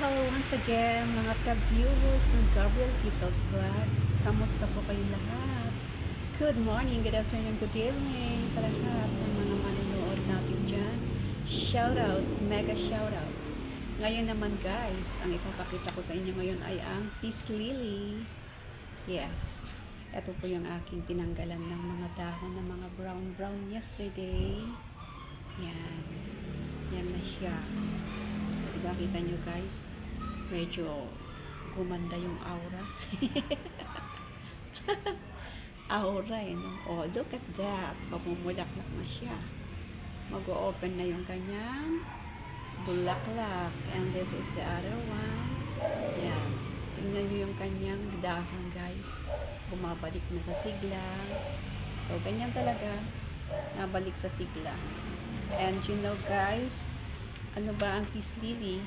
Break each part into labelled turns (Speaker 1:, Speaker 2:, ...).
Speaker 1: Hello once again mga ka-viewers ng Gabriel Pisos Vlog. Kamusta po kayong lahat? Good morning, good afternoon, good evening sa lahat ng mga manonood natin dyan. Shoutout, mega shoutout. Ngayon naman guys, ang ipapakita ko sa inyo ngayon ay ang peace lily. Yes, ito po yung aking tinanggalan ng mga dahon ng mga brown yesterday. Yan, yan na siya. Diba, kita nyo guys, medyo gumanda yung aura. Aura no? Oh, look at that. Mamumulaklak na siya. Mag-o-open na yung kanyang bulaklak. And this is the other one. Yan. Tingnan nyo yung kanyang dahon guys. Bumabalik na sa sigla. So, ganyan talaga. Nabalik sa sigla. And you know guys, ano ba ang peace lily?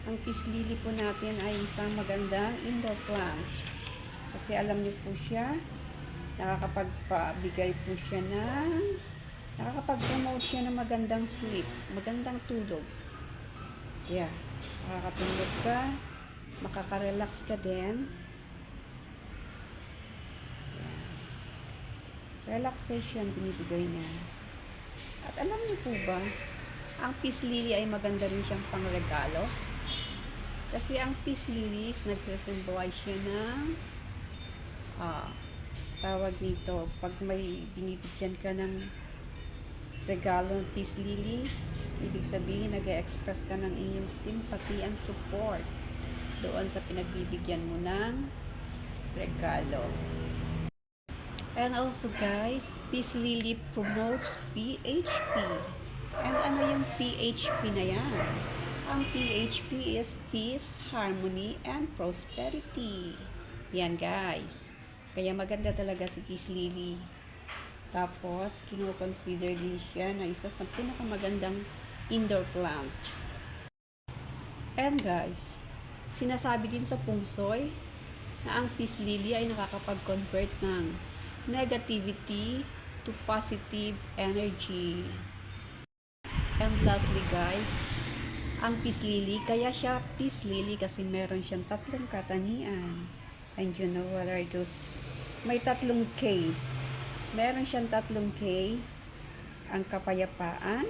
Speaker 1: Ang peace lily po natin ay isang magandang indoor plant. Kasi alam niyo po siya, nakakapagpabigay po siya ng, nakakapag-promote siya ng magandang sleep, magandang tulog. Yeah, makakatulog ka, makaka-relax ka din. Yeah. Relaxation binibigay niya. At alam niyo po ba, ang peace lily ay maganda rin siyang pangregalo. Kasi ang peace lilies, nagre-symbolize siya ng tawag dito, pag may binibigyan ka ng regalo ng peace lily, ibig sabihin nag-express ka ng iyong sympathy and support doon sa pinagbibigyan mo ng regalo. And also guys, peace lily promotes PHP. And ano yung PHP na yan? Ang PHP is peace, harmony, and prosperity. Yan guys. Kaya maganda talaga si peace lily. Tapos, kino-consider din siya na isa sa pinakamagandang indoor plant. And guys, sinasabi din sa pungsoy na ang peace lily ay nakakapag-convert ng negativity to positive energy. And lastly guys, ang peace lily, kaya siya peace lily kasi meron siyang tatlong katangian. And you know what are those? May tatlong K. Meron siyang tatlong K. Ang kapayapaan,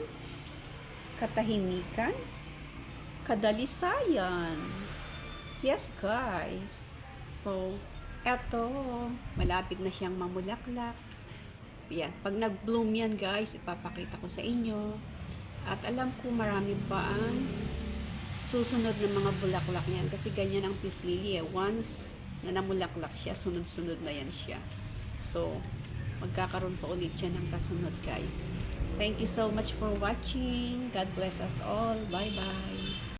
Speaker 1: katahimikan, kadalisayan. Yes guys. So, eto, malapit na siyang mamulaklak. Yan. Pag nag-bloom yan guys, ipapakita ko sa inyo. At alam ko marami pa ang susunod ng mga bulaklak niyan. Kasi ganyan ang peace lily eh. Once na namulaklak siya, sunod-sunod na yan siya. So, magkakaroon pa ulit siya ng kasunod guys. Thank you so much for watching. God bless us all. Bye-bye.